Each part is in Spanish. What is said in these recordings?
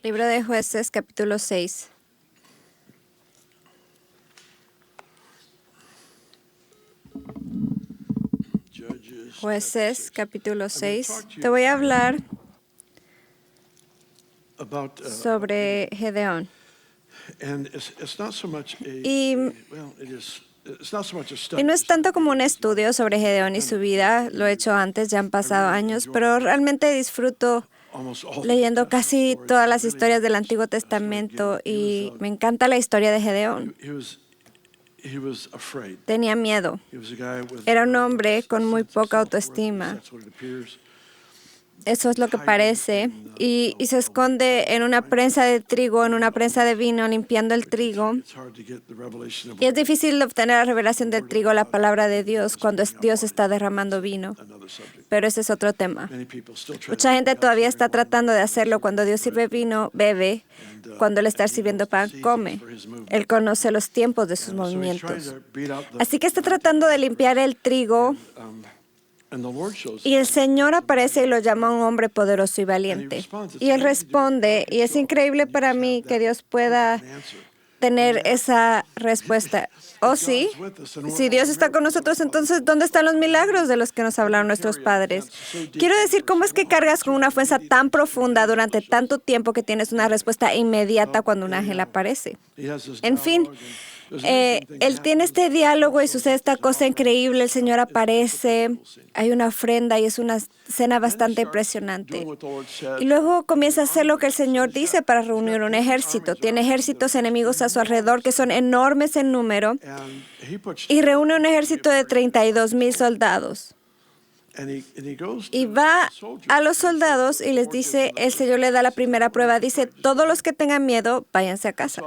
Libro de Jueces, capítulo 6. Jueces, capítulo 6. Te voy a hablar sobre Gedeón. Y no es tanto como un estudio sobre Gedeón y su vida, lo he hecho antes, ya han pasado años, pero realmente disfruto leyendo casi todas las historias del Antiguo Testamento y me encanta la historia de Gedeón. Tenía miedo. Era un hombre con muy poca autoestima. Eso es lo que parece. Y se esconde en una prensa de trigo, en una prensa de vino, limpiando el trigo. Y es difícil obtener la revelación del trigo, la palabra de Dios, cuando Dios está derramando vino. Pero ese es otro tema. Mucha gente todavía está tratando de hacerlo. Cuando Dios sirve vino, bebe. Cuando Él está sirviendo pan, come. Él conoce los tiempos de sus movimientos. Así que está tratando de limpiar el trigo. Y el Señor aparece y lo llama un hombre poderoso y valiente. Y Él responde, y es increíble para mí que Dios pueda tener esa respuesta. Oh, sí, si Dios está con nosotros, entonces, ¿dónde están los milagros de los que nos hablaron nuestros padres? Quiero decir, ¿cómo es que cargas con una fuerza tan profunda durante tanto tiempo que tienes una respuesta inmediata cuando un ángel aparece? En fin, Él tiene este diálogo y sucede esta cosa increíble. El Señor aparece, hay una ofrenda y es una escena bastante impresionante. Y luego comienza a hacer lo que el Señor dice para reunir un ejército. Tiene ejércitos enemigos a su alrededor que son enormes en número y reúne un ejército de 32,000 soldados. Y va a los soldados y les dice, el Señor le da la primera prueba, dice, todos los que tengan miedo, váyanse a casa.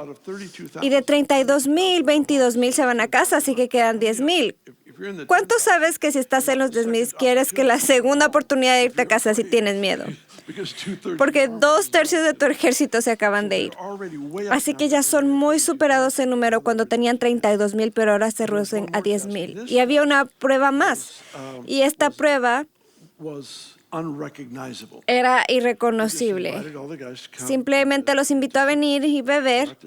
Y de 32,000, 22,000 se van a casa, así que quedan 10,000. ¿Cuánto sabes que si estás en los 10,000 quieres que la segunda oportunidad de irte a casa si tienes miedo? Porque 2/3 de tu ejército se acaban de ir. Así que ya son muy superados en número cuando tenían 32,000, pero ahora se reducen a 10,000. Y había una prueba más. Y esta prueba era irreconocible. Simplemente los invitó a venir y beber.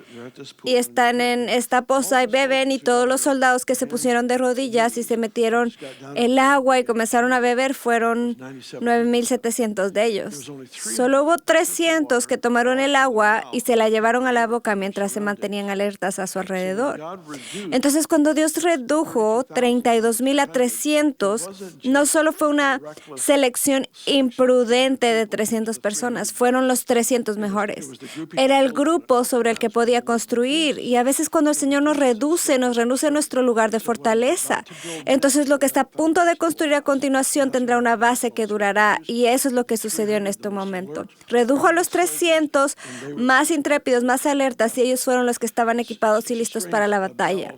Y están en esta poza y beben y todos los soldados que se pusieron de rodillas y se metieron el agua y comenzaron a beber fueron 9,700 de ellos. Solo hubo 300 que tomaron el agua y se la llevaron a la boca mientras se mantenían alertas a su alrededor. Entonces, cuando Dios redujo 32,000 a 300, no solo fue una selección imprudente de 300 personas, fueron los 300 mejores. Era el grupo sobre el que podía construir. Y a veces cuando el Señor nos reduce nuestro lugar de fortaleza. Entonces lo que está a punto de construir a continuación tendrá una base que durará. Y eso es lo que sucedió en este momento. Redujo a los 300 más intrépidos, más alertas, y ellos fueron los que estaban equipados y listos para la batalla.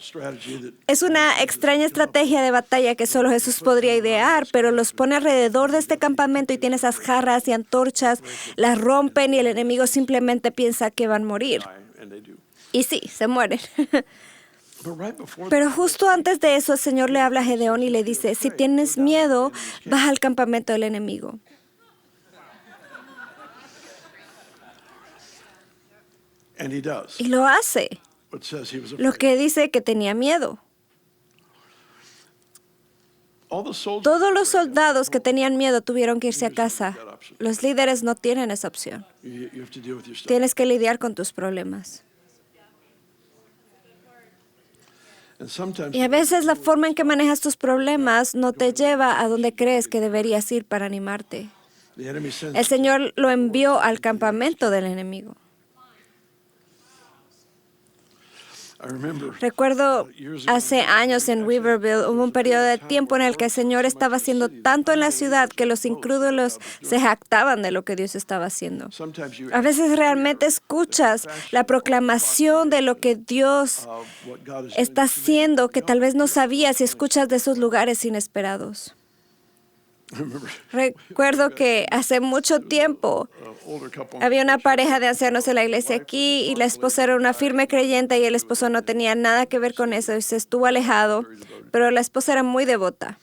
Es una extraña estrategia de batalla que solo Jesús podría idear, pero los pone alrededor de este campamento y tiene esas jarras y antorchas, las rompen y el enemigo simplemente piensa que van a morir. Y sí, se mueren. Pero justo antes de eso, el Señor le habla a Gedeón y le dice, si tienes miedo, baja al campamento del enemigo. Y lo hace. Lo que dice que tenía miedo. Todos los soldados que tenían miedo tuvieron que irse a casa. Los líderes no tienen esa opción. Tienes que lidiar con tus problemas. Y a veces la forma en que manejas tus problemas no te lleva a donde crees que deberías ir para animarte. El Señor lo envió al campamento del enemigo. Recuerdo hace años en Weaverville hubo un periodo de tiempo en el que el Señor estaba haciendo tanto en la ciudad que los incrédulos se jactaban de lo que Dios estaba haciendo. A veces realmente escuchas la proclamación de lo que Dios está haciendo que tal vez no sabías y escuchas de esos lugares inesperados. Recuerdo que hace mucho tiempo había una pareja de ancianos en la iglesia aquí y la esposa era una firme creyente y el esposo no tenía nada que ver con eso y se estuvo alejado, pero la esposa era muy devota.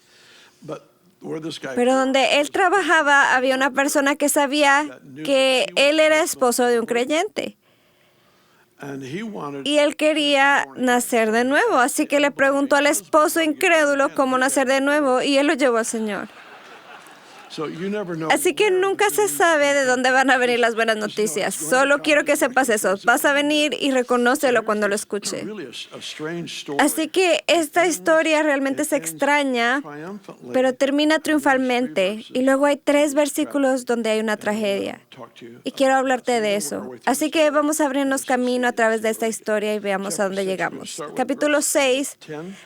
Pero donde él trabajaba había una persona que sabía que él era esposo de un creyente. Y él quería nacer de nuevo, así que le preguntó al esposo incrédulo cómo nacer de nuevo y él lo llevó al Señor. Así que nunca se sabe de dónde van a venir las buenas noticias. Solo quiero que sepas eso. Vas a venir y reconócelo cuando lo escuche. Así que esta historia realmente es extraña, pero termina triunfalmente. Y luego hay 3 versículos donde hay una tragedia. Y quiero hablarte de eso. Así que vamos a abrirnos camino a través de esta historia y veamos a dónde llegamos. Capítulo 6,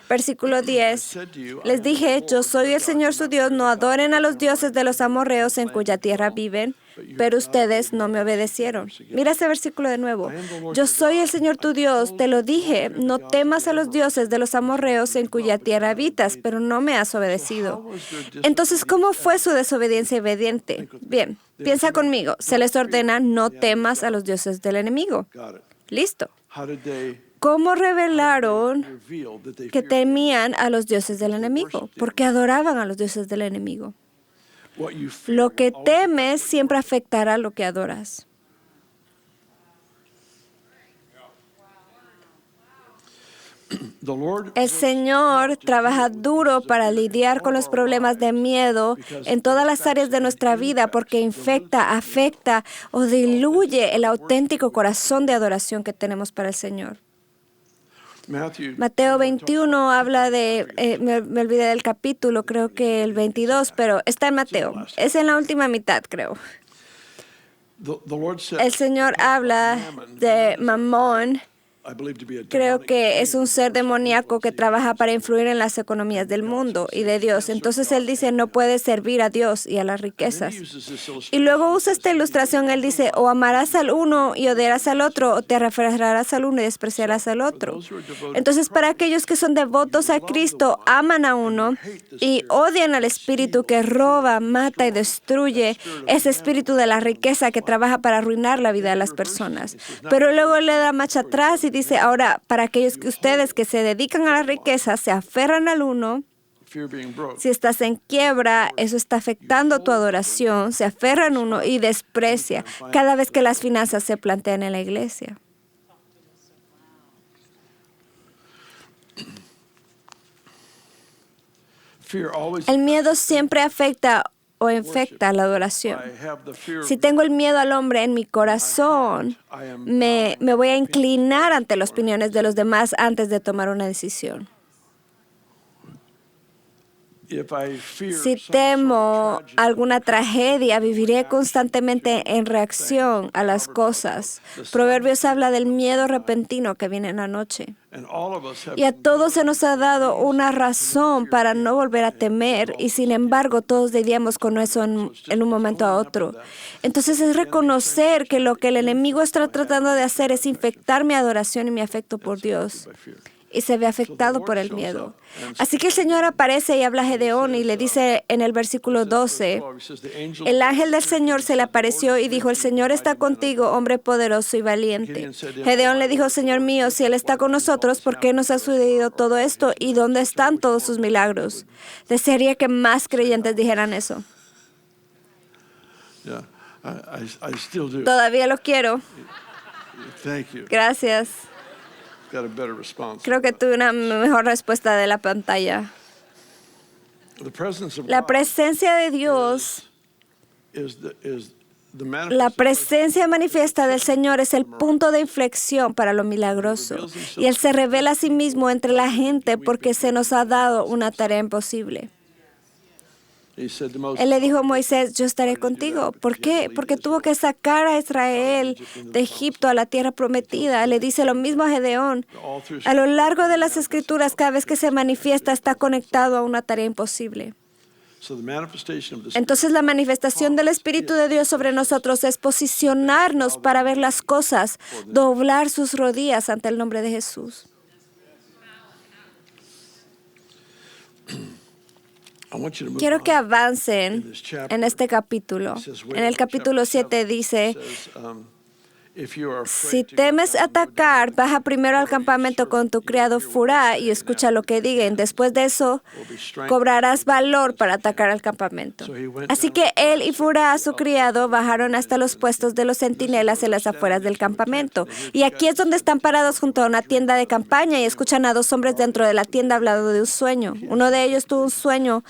versículo 10. Les dije, yo soy el Señor su Dios, no adoren a los dioses de los amorreos en cuya tierra viven, pero ustedes no me obedecieron. Mira ese versículo de nuevo. Yo soy el Señor tu Dios, te lo dije, no temas a los dioses de los amorreos en cuya tierra habitas, pero no me has obedecido. Entonces, ¿cómo fue su desobediencia obediente? Bien, piensa conmigo. Se les ordena, no temas a los dioses del enemigo. Listo. ¿Cómo revelaron que temían a los dioses del enemigo? Porque adoraban a los dioses del enemigo. Lo que temes siempre afectará lo que adoras. El Señor trabaja duro para lidiar con los problemas de miedo en todas las áreas de nuestra vida porque infecta, afecta o diluye el auténtico corazón de adoración que tenemos para el Señor. Mateo 21 habla de, me olvidé del capítulo, creo que el 22, pero está en Mateo. Es en la última mitad, creo. El Señor habla de Mamón. Creo que es un ser demoníaco que trabaja para influir en las economías del mundo y de Dios. Entonces Él dice, no puedes servir a Dios y a las riquezas. Y luego usa esta ilustración. Él dice, o amarás al uno y odiarás al otro, o te referirás al uno y despreciarás al otro. Entonces, para aquellos que son devotos a Cristo, aman a uno y odian al espíritu que roba, mata y destruye, ese espíritu de la riqueza que trabaja para arruinar la vida de las personas. Pero luego le da marcha atrás y dice, ahora, para aquellos que ustedes que se dedican a la riqueza, se aferran al uno, si estás en quiebra, eso está afectando tu adoración, se aferran uno y desprecia cada vez que las finanzas se plantean en la iglesia. El miedo siempre afecta o infecta la adoración. Si tengo el miedo al hombre en mi corazón, me voy a inclinar ante las opiniones de los demás antes de tomar una decisión. Si temo alguna tragedia, viviré constantemente en reacción a las cosas. Proverbios habla del miedo repentino que viene en la noche. Y a todos se nos ha dado una razón para no volver a temer, y sin embargo todos lidiamos con eso en un momento a otro. Entonces es reconocer que lo que el enemigo está tratando de hacer es infectar mi adoración y mi afecto por Dios. Y se ve afectado por el miedo. Así que el Señor aparece y habla a Gedeón y le dice en el versículo 12, el ángel del Señor se le apareció y dijo, el Señor está contigo, hombre poderoso y valiente. Gedeón le dijo, Señor mío, si Él está con nosotros, ¿por qué nos ha sucedido todo esto? ¿Y dónde están todos sus milagros? Desearía que más creyentes dijeran eso. Todavía lo quiero. Gracias. Creo que tuve una mejor respuesta de la pantalla. La presencia de Dios, la presencia manifiesta del Señor es el punto de inflexión para lo milagroso. Y Él se revela a sí mismo entre la gente porque se nos ha dado una tarea imposible. Él le dijo a Moisés, yo estaré contigo. ¿Por qué? Porque tuvo que sacar a Israel de Egipto a la tierra prometida. Le dice lo mismo a Gedeón. A lo largo de las Escrituras, cada vez que se manifiesta, está conectado a una tarea imposible. Entonces, la manifestación del Espíritu de Dios sobre nosotros es posicionarnos para ver las cosas, doblar sus rodillas ante el nombre de Jesús. Quiero que avancen en este capítulo. En el capítulo 7 dice, Si temes atacar, baja primero al campamento con tu criado Furá y escucha lo que digan. Después de eso, cobrarás valor para atacar al campamento. Así que él y Furá, su criado, bajaron hasta los puestos de los centinelas en las afueras del campamento. Y aquí es donde están parados junto a una tienda de campaña y escuchan a dos hombres dentro de la tienda hablando de un sueño. Uno de ellos tuvo un sueño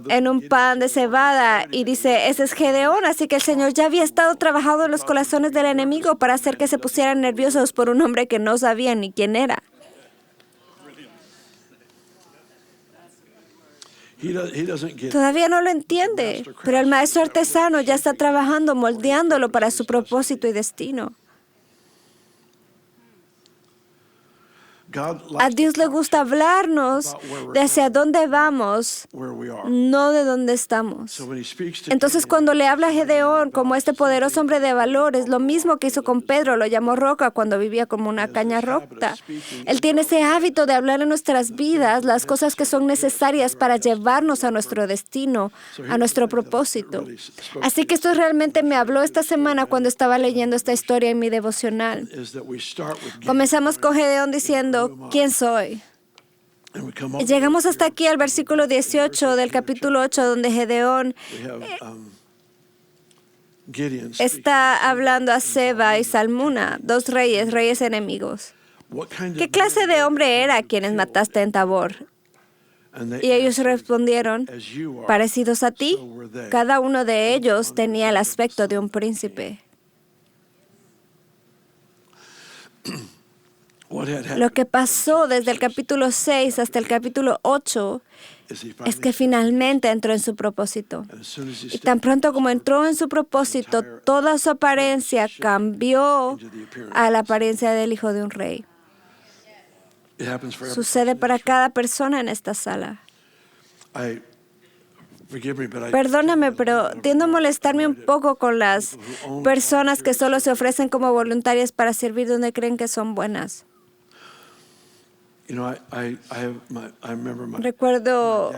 en un pan de cebada y dice, ese es Gedeón. Así que el Señor ya había estado trabajando en los corazones del enemigo para hacer que se pusieran nerviosos por un hombre que no sabían ni quién era. Todavía no lo entiende, pero el maestro artesano ya está trabajando, moldeándolo para su propósito y destino. A Dios le gusta hablarnos de hacia dónde vamos, no de dónde estamos. Entonces, cuando le habla a Gedeón como este poderoso hombre de valor, es lo mismo que hizo con Pedro, lo llamó roca cuando vivía como una caña rota. Él tiene ese hábito de hablar en nuestras vidas las cosas que son necesarias para llevarnos a nuestro destino, a nuestro propósito. Así que esto realmente me habló esta semana cuando estaba leyendo esta historia en mi devocional. Comenzamos con Gedeón diciendo, ¿quién soy? Y llegamos hasta aquí al versículo 18 del capítulo 8, donde Gedeón está hablando a Seba y Salmuna, dos reyes enemigos. ¿Qué clase de hombre era quienes mataste en Tabor? Y ellos respondieron, parecidos a ti. Cada uno de ellos tenía el aspecto de un príncipe. Lo que pasó desde el capítulo 6 hasta el capítulo 8 es que finalmente entró en su propósito. Y tan pronto como entró en su propósito, toda su apariencia cambió a la apariencia del hijo de un rey. Sucede para cada persona en esta sala. Perdóname, pero tiendo a molestarme un poco con las personas que solo se ofrecen como voluntarias para servir donde creen que son buenas. Recuerdo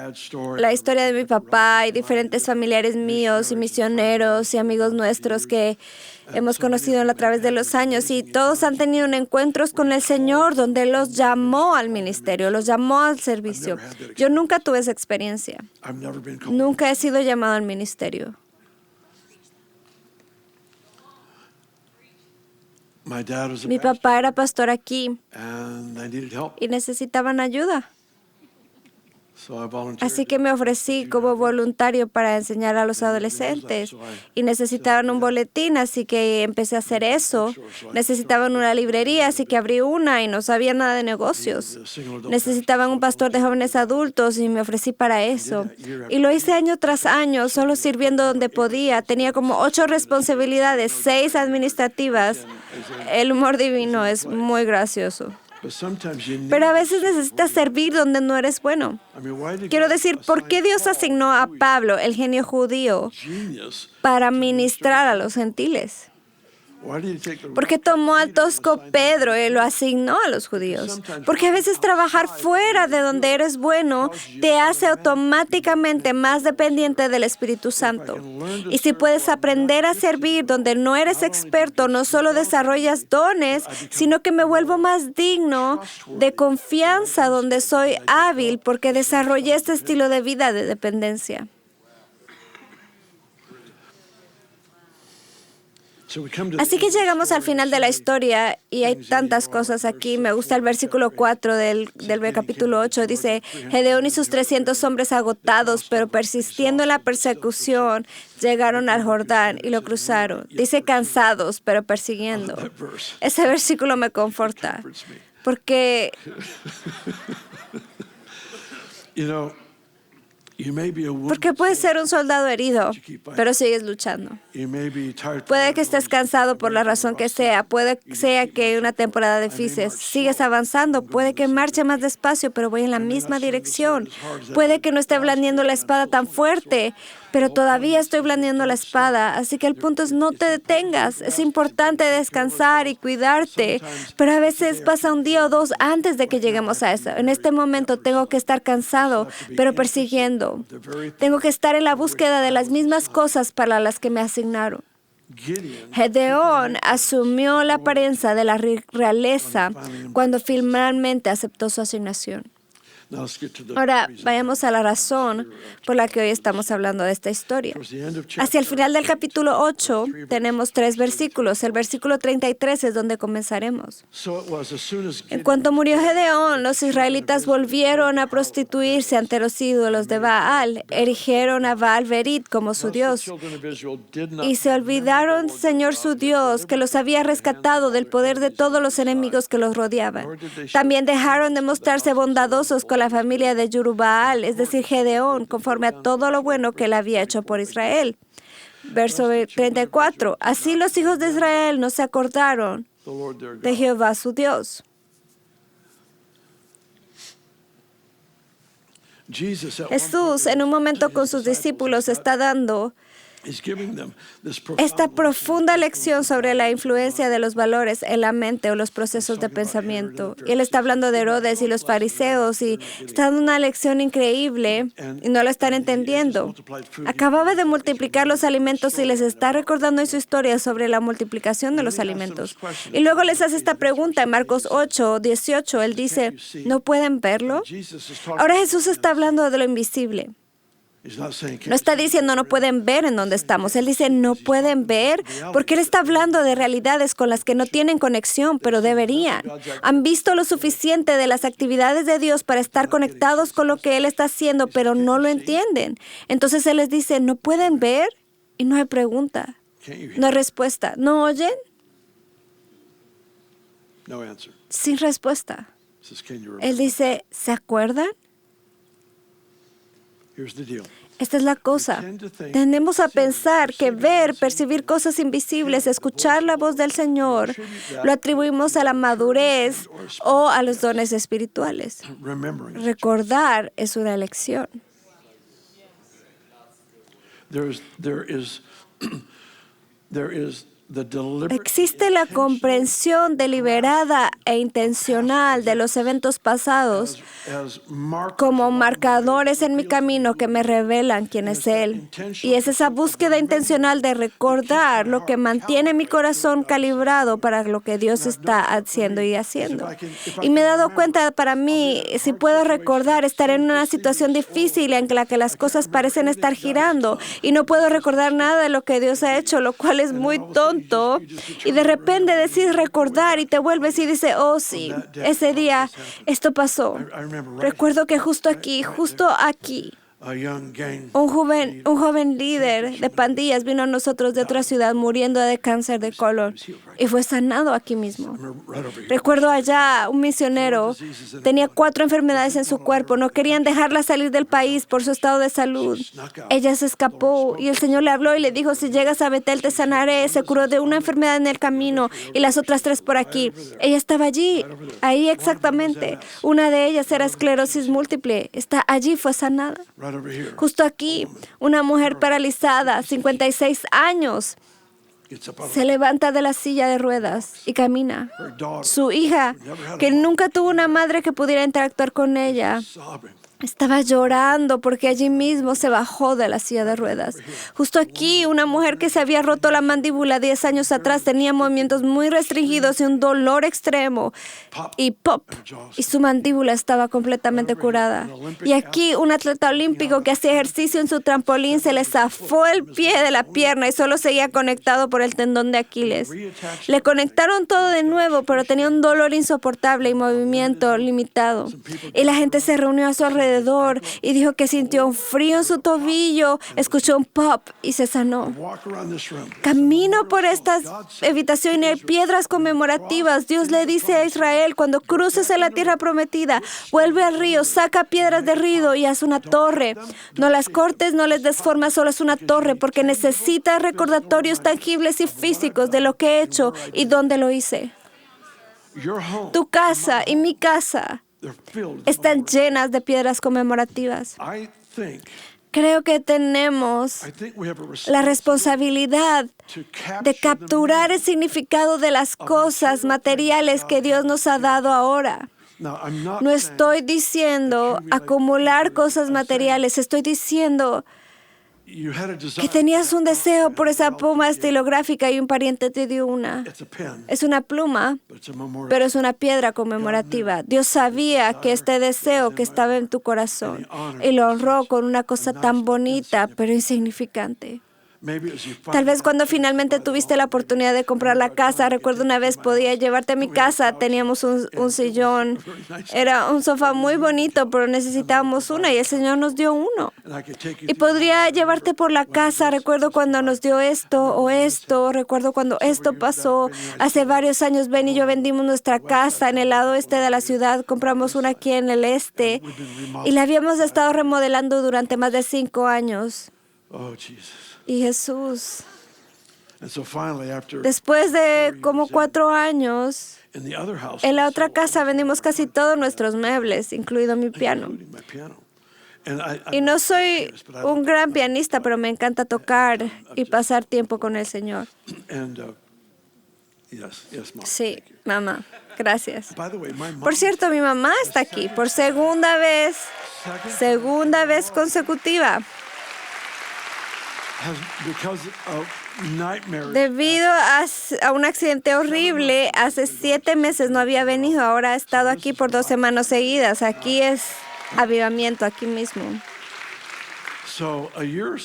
la historia de mi papá y diferentes familiares míos y misioneros y amigos nuestros que hemos conocido a través de los años y todos han tenido encuentros con el Señor donde Él los llamó al ministerio, los llamó al servicio. Yo nunca tuve esa experiencia. Nunca he sido llamado al ministerio. Mi papá era pastor aquí y necesitaban ayuda. Así que me ofrecí como voluntario para enseñar a los adolescentes y necesitaban un boletín, así que empecé a hacer eso. Necesitaban una librería, así que abrí una y no sabía nada de negocios. Necesitaban un pastor de jóvenes adultos y me ofrecí para eso. Y lo hice año tras año, solo sirviendo donde podía. Tenía como 8 responsabilidades, 6 administrativas. El humor divino es muy gracioso. Pero a veces necesitas servir donde no eres bueno. Quiero decir, ¿por qué Dios asignó a Pablo, el genio judío, para ministrar a los gentiles? ¿Por qué tomó al tosco Pedro y lo asignó a los judíos? Porque a veces trabajar fuera de donde eres bueno te hace automáticamente más dependiente del Espíritu Santo. Y si puedes aprender a servir donde no eres experto, no solo desarrollas dones, sino que me vuelvo más digno de confianza donde soy hábil porque desarrollé este estilo de vida de dependencia. Así que llegamos al final de la historia y hay tantas cosas aquí. Me gusta el versículo 4 del capítulo 8. Dice, Gedeón y sus 300 hombres agotados, pero persistiendo en la persecución, llegaron al Jordán y lo cruzaron. Dice cansados, pero persiguiendo. Ese versículo me conforta porque puedes ser un soldado herido, pero sigues luchando. Puede que estés cansado por la razón que sea. Puede que hay una temporada difícil. Sigues avanzando. Puede que marche más despacio, pero voy en la misma dirección. Puede que no esté blandiendo la espada tan fuerte, pero todavía estoy blandiendo la espada. Así que el punto es no te detengas. Es importante descansar y cuidarte, pero a veces pasa un día o dos antes de que lleguemos a eso. En este momento tengo que estar cansado, pero persiguiendo. Tengo que estar en la búsqueda de las mismas cosas para las que me asignaron. Gedeón asumió la apariencia de la realeza cuando finalmente aceptó su asignación. Ahora, vayamos a la razón por la que hoy estamos hablando de esta historia. Hacia el final del capítulo 8 tenemos 3 versículos. El versículo 33 es donde comenzaremos. En cuanto murió Gedeón, los israelitas volvieron a prostituirse ante los ídolos de Baal, erigieron a Baal-Berit como su dios y se olvidaron, Señor su Dios, que los había rescatado del poder de todos los enemigos que los rodeaban. También dejaron de mostrarse bondadosos con la familia de Yerubbaal, es decir, Gedeón, conforme a todo lo bueno que él había hecho por Israel. Verso 34. Así los hijos de Israel no se acordaron de Jehová su Dios. Jesús, en un momento con sus discípulos, está dando esta profunda lección sobre la influencia de los valores en la mente o los procesos de pensamiento. Y él está hablando de Herodes y los fariseos y está dando una lección increíble y no lo están entendiendo. Acababa de multiplicar los alimentos y les está recordando en su historia sobre la multiplicación de los alimentos. Y luego les hace esta pregunta en Marcos 8:18. Él dice, ¿no pueden verlo? Ahora Jesús está hablando de lo invisible. No está diciendo no pueden ver en dónde estamos. Él dice no pueden ver porque Él está hablando de realidades con las que no tienen conexión, pero deberían. Han visto lo suficiente de las actividades de Dios para estar conectados con lo que Él está haciendo, pero no lo entienden. Entonces Él les dice no pueden ver y no hay pregunta, no hay respuesta. ¿No oyen? Sin respuesta. Él dice, ¿se acuerdan? Esta es la cosa. Tendemos a pensar que ver, percibir cosas invisibles, escuchar la voz del Señor, lo atribuimos a la madurez o a los dones espirituales. Recordar es una elección. Existe la comprensión deliberada e intencional de los eventos pasados como marcadores en mi camino que me revelan quién es Él. Y es esa búsqueda intencional de recordar lo que mantiene mi corazón calibrado para lo que Dios está haciendo y haciendo. Y me he dado cuenta, para mí, si puedo recordar, estar en una situación difícil en la que las cosas parecen estar girando y no puedo recordar nada de lo que Dios ha hecho, lo cual es muy tonto. Y de repente decides recordar y te vuelves y dices, oh sí, ese día esto pasó. Recuerdo que justo aquí, un joven líder de pandillas vino a nosotros de otra ciudad muriendo de cáncer de colon y fue sanado aquí mismo. Recuerdo allá un misionero, tenía 4 enfermedades en su cuerpo, no querían dejarla salir del país por su estado de salud. Ella se escapó y el Señor le habló y le dijo, si llegas a Betel te sanaré. Se curó de una enfermedad en el camino y las otras 3 por aquí. Ella estaba allí, ahí exactamente. Una de ellas era esclerosis múltiple. Está allí, fue sanada. Justo aquí, una mujer paralizada, 56 años, se levanta de la silla de ruedas y camina. Su hija, que nunca tuvo una madre que pudiera interactuar con ella, estaba llorando porque allí mismo se bajó de la silla de ruedas. Justo aquí, una mujer que se había roto la mandíbula 10 años atrás tenía movimientos muy restringidos y un dolor extremo. Y ¡pop! Y su mandíbula estaba completamente curada. Y aquí, un atleta olímpico que hacía ejercicio en su trampolín se le zafó el pie de la pierna y solo seguía conectado por el tendón de Aquiles. Le conectaron todo de nuevo, pero tenía un dolor insoportable y movimiento limitado. Y la gente se reunió a su alrededor y dijo que sintió un frío en su tobillo, escuchó un pop y se sanó. Camino por esta habitación y hay piedras conmemorativas. Dios le dice a Israel, cuando cruces a la tierra prometida, vuelve al río, saca piedras de río y haz una torre. No las cortes, no les des forma, solo es una torre, porque necesitas recordatorios tangibles y físicos de lo que he hecho y dónde lo hice. Tu casa y mi casa están llenas de piedras conmemorativas. Creo que tenemos la responsabilidad de capturar el significado de las cosas materiales que Dios nos ha dado ahora. No estoy diciendo acumular cosas materiales, estoy diciendo que tenías un deseo por esa pluma estilográfica y un pariente te dio una. Es una pluma, pero es una piedra conmemorativa. Dios sabía que este deseo que estaba en tu corazón y lo honró con una cosa tan bonita, pero insignificante. Tal vez cuando finalmente tuviste la oportunidad de comprar la casa, recuerdo una vez podía llevarte a mi casa, teníamos un sillón, era un sofá muy bonito, pero necesitábamos una y el Señor nos dio uno. Y podría llevarte por la casa, recuerdo cuando nos dio esto o esto, recuerdo cuando esto pasó. Hace varios años Ben y yo vendimos nuestra casa en el lado este de la ciudad, compramos una aquí en el este y la habíamos estado remodelando durante más de 5 años. Y Jesús, después de como 4 años, en la otra casa vendimos casi todos nuestros muebles, incluido mi piano. Y no soy un gran pianista, pero me encanta tocar y pasar tiempo con el Señor. Sí, mamá, gracias. Por cierto, mi mamá está aquí por segunda vez consecutiva. Debido a un accidente horrible, hace 7 meses no había venido, ahora ha estado aquí por 2 semanas seguidas. Aquí es avivamiento, aquí mismo.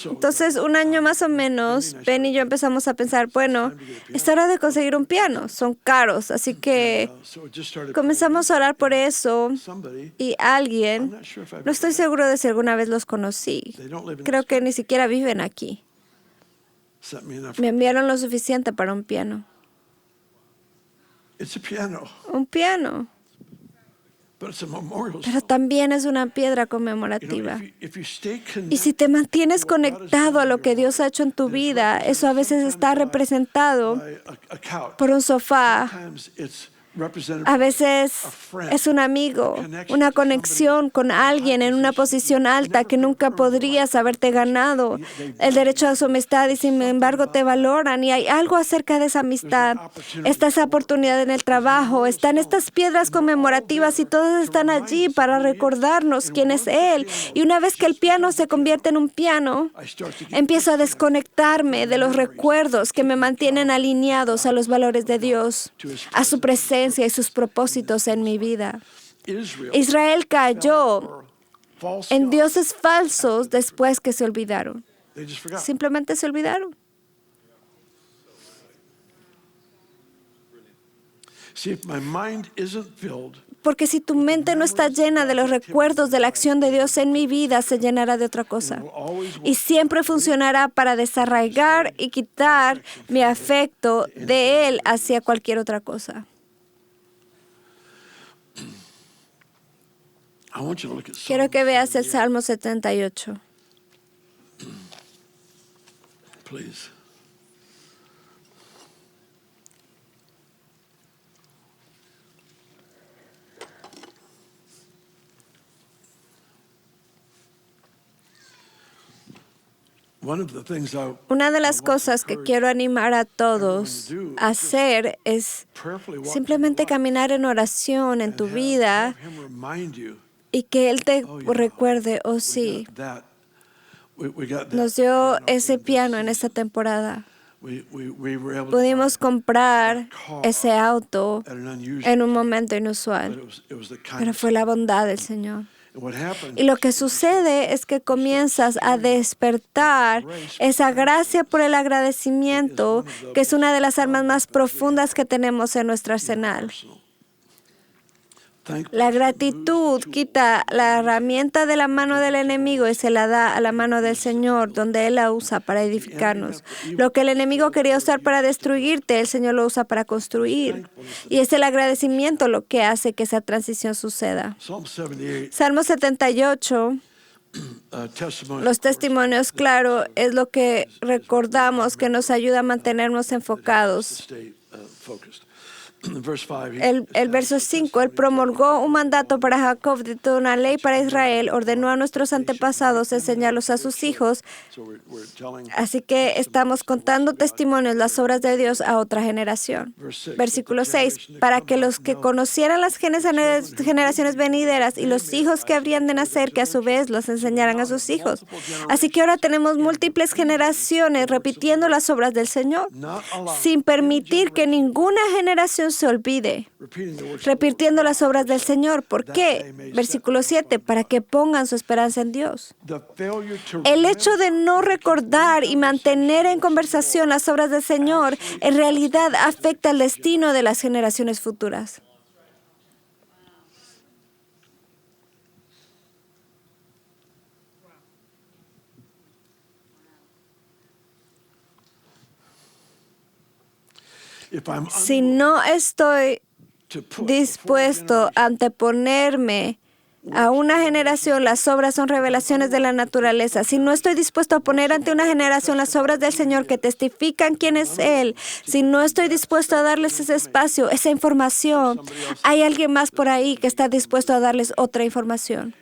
Entonces, 1 año más o menos, Ben y yo empezamos a pensar, bueno, es hora de conseguir un piano, son caros, así que comenzamos a orar por eso y alguien, no estoy seguro de si alguna vez los conocí, creo que ni siquiera viven aquí. Me enviaron lo suficiente para un piano. Un piano. Pero también es una piedra conmemorativa. Y si te mantienes conectado a lo que Dios ha hecho en tu vida, eso a veces está representado por un sofá. A veces es un amigo, una conexión con alguien en una posición alta que nunca podrías haberte ganado el derecho a su amistad y sin embargo te valoran y hay algo acerca de esa amistad. Está esa oportunidad en el trabajo, están estas piedras conmemorativas y todas están allí para recordarnos quién es Él. Y una vez que el piano se convierte en un piano, empiezo a desconectarme de los recuerdos que me mantienen alineados a los valores de Dios, a su presencia y sus propósitos en mi vida. Israel cayó en dioses falsos después que se olvidaron. Simplemente se olvidaron. Porque si tu mente no está llena de los recuerdos de la acción de Dios en mi vida, se llenará de otra cosa. Y siempre funcionará para desarraigar y quitar mi afecto de Él hacia cualquier otra cosa. Quiero que veas el Salmo 78. Una de las cosas que quiero animar a todos a hacer es simplemente caminar en oración en tu vida y que Él te recuerde, oh sí, nos dio ese piano en esta temporada. Pudimos comprar ese auto en un momento inusual, pero fue la bondad del Señor. Y lo que sucede es que comienzas a despertar esa gracia por el agradecimiento, que es una de las armas más profundas que tenemos en nuestro arsenal. La gratitud quita la herramienta de la mano del enemigo y se la da a la mano del Señor, donde Él la usa para edificarnos. Lo que el enemigo quería usar para destruirte, el Señor lo usa para construir. Y es el agradecimiento lo que hace que esa transición suceda. Salmo 78. Los testimonios, claro, es lo que recordamos que nos ayuda a mantenernos enfocados. El verso 5, Él promulgó un mandato para Jacob, dictó una ley para Israel, ordenó a nuestros antepasados enseñarlos a sus hijos. Así que estamos contando testimonios, las obras de Dios a otra generación. Versículo 6, para que los que conocieran las generaciones venideras y los hijos que habrían de nacer, que a su vez los enseñaran a sus hijos. Así que ahora tenemos múltiples generaciones repitiendo las obras del Señor, sin permitir que ninguna generación se olvide, repitiendo las obras del Señor. ¿Por qué? Versículo 7, para que pongan su esperanza en Dios. El hecho de no recordar y mantener en conversación las obras del Señor en realidad afecta el destino de las generaciones futuras. Si no estoy dispuesto a anteponerme a una generación, las obras son revelaciones de la naturaleza. Si no estoy dispuesto a poner ante una generación las obras del Señor que testifican quién es Él, si no estoy dispuesto a darles ese espacio, esa información, hay alguien más por ahí que está dispuesto a darles otra información.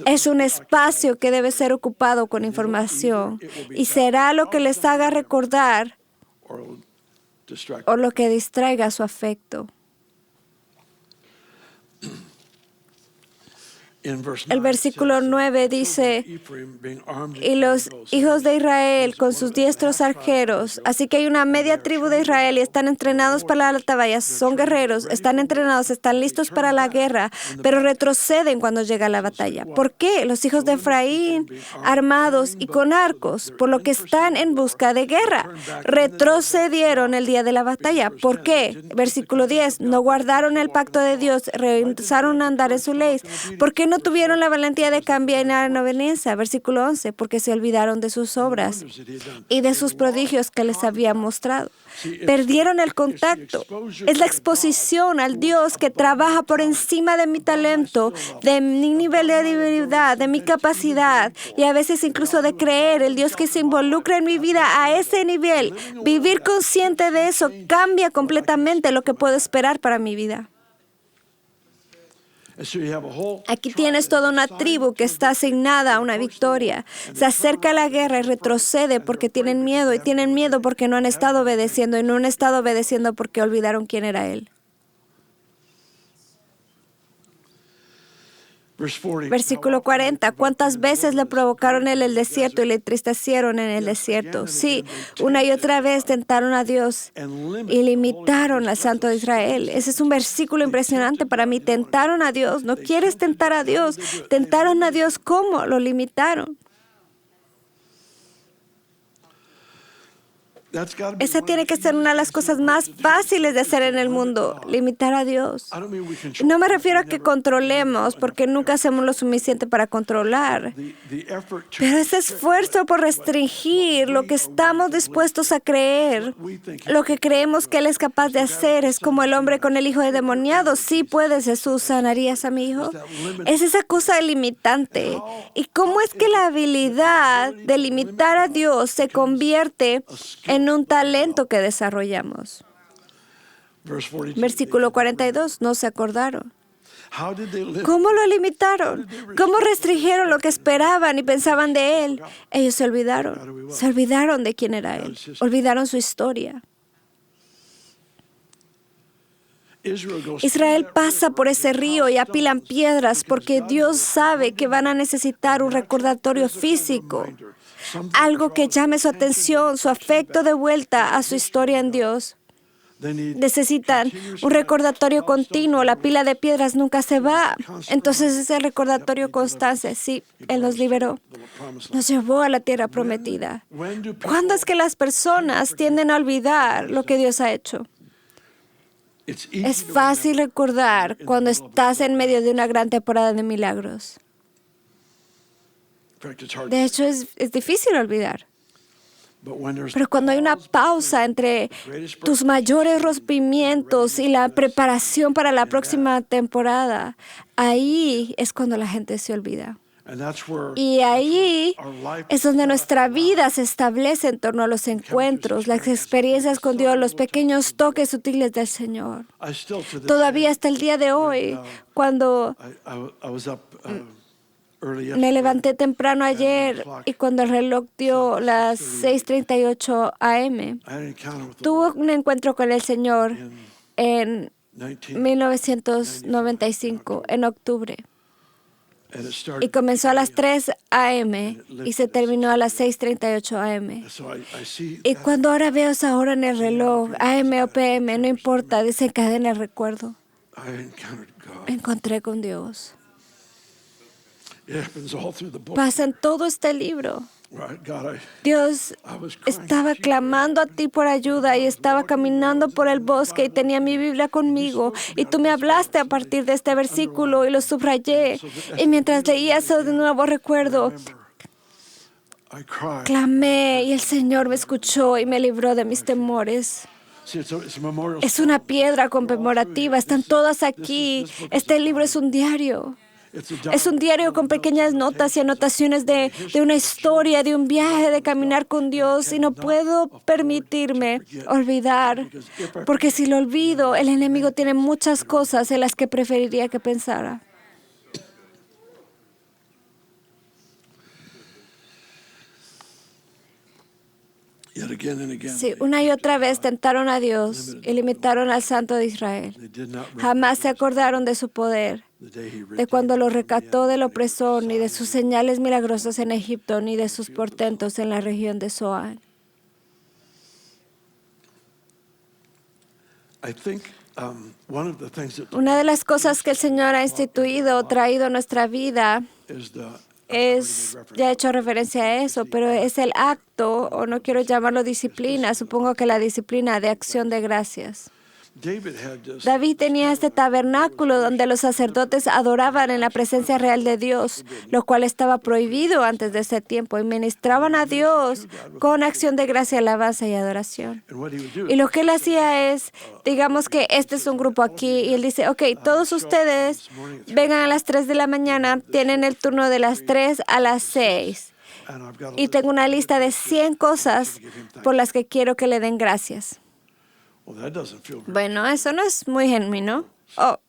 Es un espacio que debe ser ocupado con información y será lo que les haga recordar o lo que distraiga su afecto. El versículo 9 dice, y los hijos de Israel con sus diestros arqueros. Así que hay una media tribu de Israel y están entrenados para la batalla, son guerreros, están entrenados, están listos para la guerra, pero retroceden cuando llega la batalla. ¿Por qué? Los hijos de Efraín, armados y con arcos, por lo que están en busca de guerra, retrocedieron el día de la batalla. ¿Por qué? Versículo 10, no guardaron el pacto de Dios, rehusaron a andar en su ley. ¿Por qué no tuvieron la valentía de cambiar en obediencia? Versículo 11, porque se olvidaron de sus obras y de sus prodigios que les había mostrado. Perdieron el contacto. Es la exposición al Dios que trabaja por encima de mi talento, de mi nivel de divinidad, de mi capacidad y a veces incluso de creer. El Dios que se involucra en mi vida a ese nivel. Vivir consciente de eso cambia completamente lo que puedo esperar para mi vida. Aquí tienes toda una tribu que está asignada a una victoria. Se acerca a la guerra y retrocede porque tienen miedo, y tienen miedo porque no han estado obedeciendo, y no han estado obedeciendo porque olvidaron quién era Él. Versículo 40. ¿Cuántas veces le provocaron en el desierto y le entristecieron en el desierto? Sí, una y otra vez tentaron a Dios y limitaron al Santo de Israel. Ese es un versículo impresionante para mí. Tentaron a Dios. ¿No quieres tentar a Dios? Tentaron a Dios. ¿Cómo? Lo limitaron. Esa tiene que ser una de las cosas más fáciles de hacer en el mundo, limitar a Dios. No me refiero a que controlemos, porque nunca hacemos lo suficiente para controlar. Pero ese esfuerzo por restringir lo que estamos dispuestos a creer, lo que creemos que Él es capaz de hacer, es como el hombre con el hijo endemoniado. Sí puedes, Jesús, ¿sanarías a mi hijo? Es esa cosa limitante. ¿Y cómo es que la habilidad de limitar a Dios se convierte en un talento que desarrollamos? Versículo 42, no se acordaron. ¿Cómo lo limitaron? ¿Cómo restringieron lo que esperaban y pensaban de Él? Ellos se olvidaron de quién era Él, olvidaron su historia. Israel pasa por ese río y apilan piedras porque Dios sabe que van a necesitar un recordatorio físico, algo que llame su atención, su afecto de vuelta a su historia en Dios. Necesitan un recordatorio continuo. La pila de piedras nunca se va. Entonces ese recordatorio constante. Sí, Él nos liberó. Nos llevó a la tierra prometida. ¿Cuándo es que las personas tienden a olvidar lo que Dios ha hecho? Es fácil recordar cuando estás en medio de una gran temporada de milagros. De hecho, es difícil olvidar. Pero cuando hay una pausa entre tus mayores rompimientos y la preparación para la próxima temporada, ahí es cuando la gente se olvida. Y ahí es donde nuestra vida se establece en torno a los encuentros, las experiencias con Dios, los pequeños toques sutiles del Señor. Todavía hasta el día de hoy, cuando me levanté temprano ayer y cuando el reloj dio las 6:38 a.m., tuve un encuentro con el Señor en 1995, en octubre. Y comenzó a las 3 a.m. y se terminó a las 6:38 a.m. Y cuando ahora veo esa hora en el reloj, a.m. o p.m., no importa, desencadena el recuerdo. Me encontré con Dios. Pasa en todo este libro. Dios estaba clamando a ti por ayuda y estaba caminando por el bosque y tenía mi Biblia conmigo y tú me hablaste a partir de este versículo y lo subrayé y mientras leía eso de nuevo recuerdo, clamé y el Señor me escuchó y me libró de mis temores. Es una piedra conmemorativa, están todas aquí. Este libro es un diario. Es un diario con pequeñas notas y anotaciones de una historia, de un viaje, de caminar con Dios. Y no puedo permitirme olvidar, porque si lo olvido, el enemigo tiene muchas cosas en las que preferiría que pensara. Sí, una y otra vez tentaron a Dios y limitaron al Santo de Israel. Jamás se acordaron de su poder, de cuando lo rescató del opresor, ni de sus señales milagrosas en Egipto, ni de sus portentos en la región de Zoán. Una de las cosas que el Señor ha instituido o traído a nuestra vida ya he hecho referencia a eso, pero es el acto, o no quiero llamarlo disciplina, supongo que la disciplina de acción de gracias. David tenía este tabernáculo donde los sacerdotes adoraban en la presencia real de Dios, lo cual estaba prohibido antes de ese tiempo, y ministraban a Dios con acción de gracia, alabanza y adoración. Y lo que él hacía es, digamos que este es un grupo aquí, y él dice, ok, todos ustedes vengan a las 3 de la mañana, tienen el turno de las 3 a las 6, y tengo una lista de 100 cosas por las que quiero que le den gracias. Bueno, eso no es muy genuino. Oh,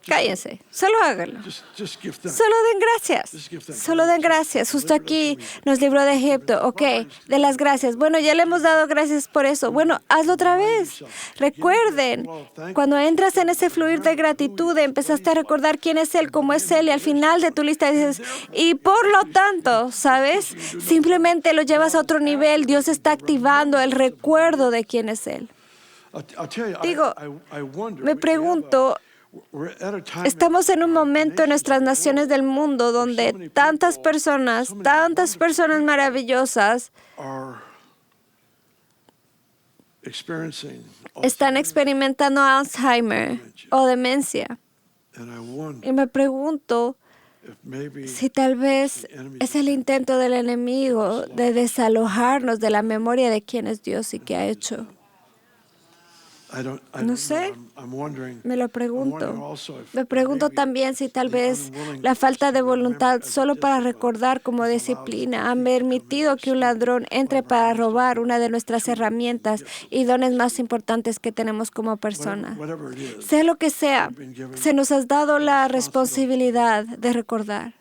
cállense, solo háganlo. Solo den gracias. Solo den gracias. Justo aquí nos libró de Egipto. Ok, de las gracias. Bueno, ya le hemos dado gracias por eso. Bueno, hazlo otra vez. Recuerden, cuando entras en ese fluir de gratitud, empezaste a recordar quién es Él, cómo es Él, y al final de tu lista dices, y por lo tanto, ¿sabes? Simplemente lo llevas a otro nivel. Dios está activando el recuerdo de quién es Él. Digo, me pregunto, estamos en un momento en nuestras naciones del mundo donde tantas personas maravillosas están experimentando Alzheimer o demencia. Y me pregunto si tal vez es el intento del enemigo de desalojarnos de la memoria de quién es Dios y qué ha hecho. No sé, me lo pregunto. Me pregunto también si tal vez la falta de voluntad solo para recordar como disciplina ha permitido que un ladrón entre para robar una de nuestras herramientas y dones más importantes que tenemos como personas. Sea lo que sea, se nos ha dado la responsabilidad de recordar.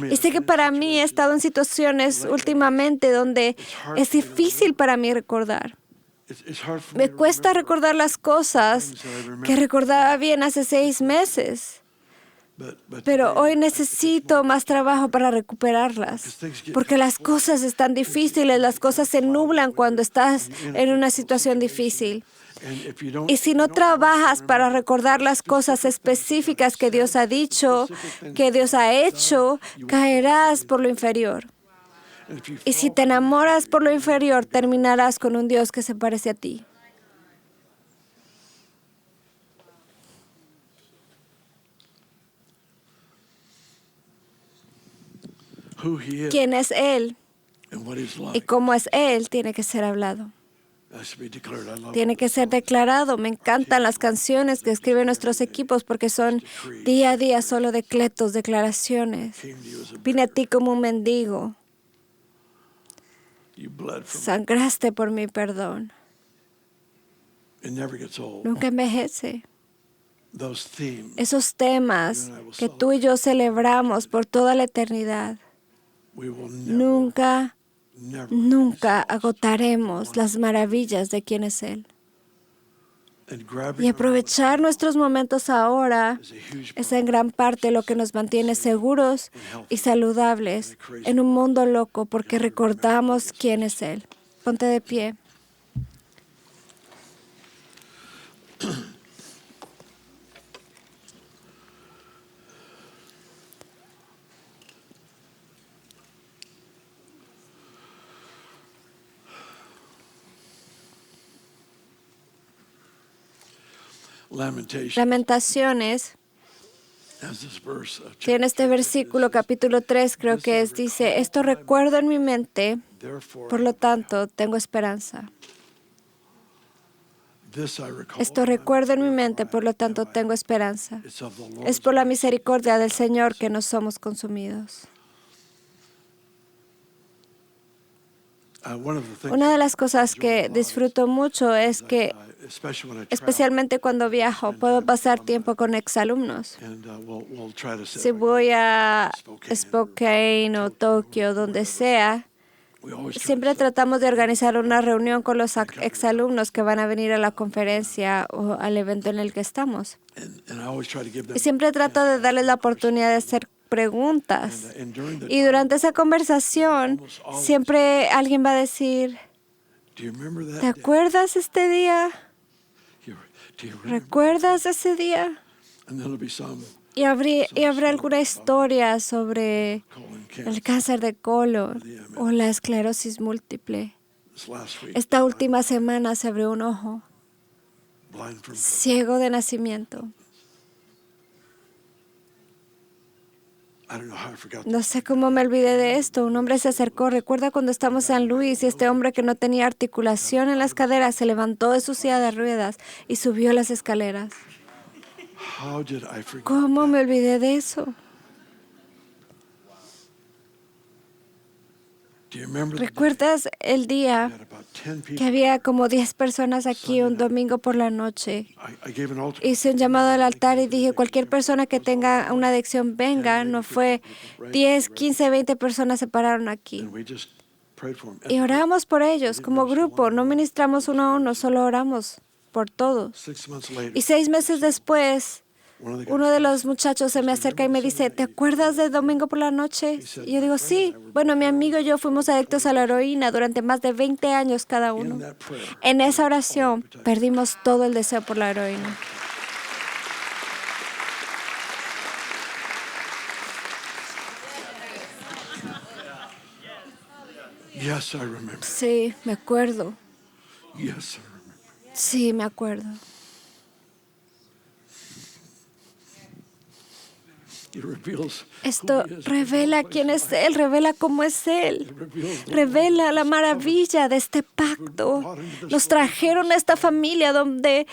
Y sé que para mí he estado en situaciones últimamente donde es difícil para mí recordar. Me cuesta recordar las cosas que recordaba bien hace 6 meses, pero hoy necesito más trabajo para recuperarlas, porque las cosas están difíciles, las cosas se nublan cuando estás en una situación difícil. Y si no trabajas para recordar las cosas específicas que Dios ha dicho, que Dios ha hecho, caerás por lo inferior. Y si te enamoras por lo inferior, terminarás con un Dios que se parece a ti. Quién es Él y cómo es Él tiene que ser hablado. Tiene que ser declarado. Me encantan las canciones que escriben nuestros equipos porque son día a día solo decretos, declaraciones. Vine a ti como un mendigo. Sangraste por mi perdón. Nunca envejece. Esos temas que tú y yo celebramos por toda la eternidad, nunca agotaremos las maravillas de quién es Él. Y aprovechar nuestros momentos ahora es en gran parte lo que nos mantiene seguros y saludables en un mundo loco porque recordamos quién es Él. Ponte de pie. Lamentaciones tiene este versículo, capítulo 3, creo que es, dice, esto recuerdo en mi mente, por lo tanto, tengo esperanza. Esto recuerdo en mi mente, por lo tanto, tengo esperanza. Es por la misericordia del Señor que no somos consumidos. Una de las cosas que disfruto mucho es que, especialmente cuando viajo, puedo pasar tiempo con exalumnos. Si voy a Spokane o Tokio, donde sea, siempre tratamos de organizar una reunión con los exalumnos que van a venir a la conferencia o al evento en el que estamos. Y siempre trato de darles la oportunidad de hacer preguntas. Y durante esa conversación, siempre alguien va a decir, ¿te acuerdas este día? ¿Recuerdas ese día? Y habrá alguna historia sobre el cáncer de colon o la esclerosis múltiple. Esta última semana se abrió un ojo, ciego de nacimiento. No sé cómo me olvidé de esto. Un hombre se acercó. Recuerda cuando estamos en San Luis y este hombre que no tenía articulación en las caderas se levantó de su silla de ruedas y subió las escaleras. ¿Cómo me olvidé de eso? ¿Recuerdas el día que había como 10 personas aquí un domingo por la noche? Hice un llamado al altar y dije, cualquier persona que tenga una adicción, venga. No fue 10, 15, 20 personas se pararon aquí. Y oramos por ellos como grupo. No ministramos uno a uno, solo oramos por todos. Y 6 meses después, uno de los muchachos se me acerca y me dice, ¿te acuerdas del domingo por la noche? Y yo digo, sí. Bueno, mi amigo y yo fuimos adictos a la heroína durante más de 20 años cada uno. En esa oración perdimos todo el deseo por la heroína. Sí, me acuerdo. Sí, me acuerdo. Esto revela quién es Él, revela cómo es Él, revela la maravilla de este pacto. Nos trajeron a esta familia donde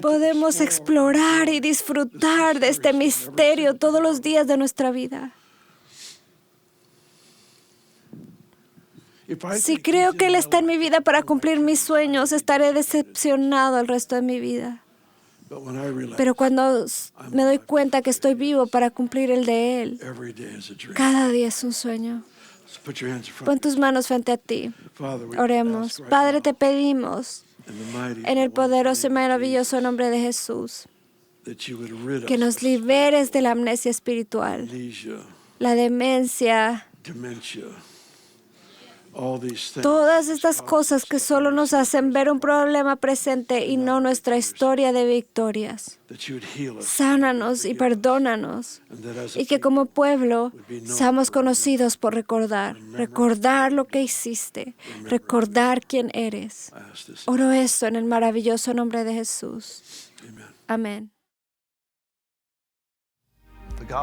podemos explorar y disfrutar de este misterio todos los días de nuestra vida. Si creo que Él está en mi vida para cumplir mis sueños, estaré decepcionado el resto de mi vida. Pero cuando me doy cuenta que estoy vivo para cumplir el de Él, cada día es un sueño. Pon tus manos frente a ti. Oremos. Padre, te pedimos, en el poderoso y maravilloso nombre de Jesús, que nos liberes de la amnesia espiritual, la demencia, todas estas cosas que solo nos hacen ver un problema presente y no nuestra historia de victorias. Sánanos y perdónanos. Y que como pueblo seamos conocidos por recordar lo que hiciste, recordar quién eres. Oro esto en el maravilloso nombre de Jesús. Amén.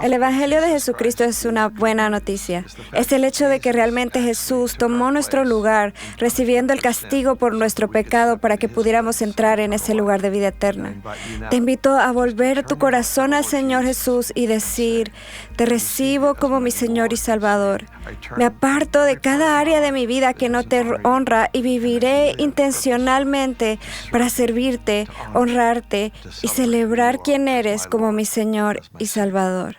El Evangelio de Jesucristo es una buena noticia. Es el hecho de que realmente Jesús tomó nuestro lugar, recibiendo el castigo por nuestro pecado para que pudiéramos entrar en ese lugar de vida eterna. Te invito a volver tu corazón al Señor Jesús y decir: te recibo como mi Señor y Salvador. Me aparto de cada área de mi vida que no te honra y viviré intencionalmente para servirte, honrarte y celebrar quién eres como mi Señor y Salvador.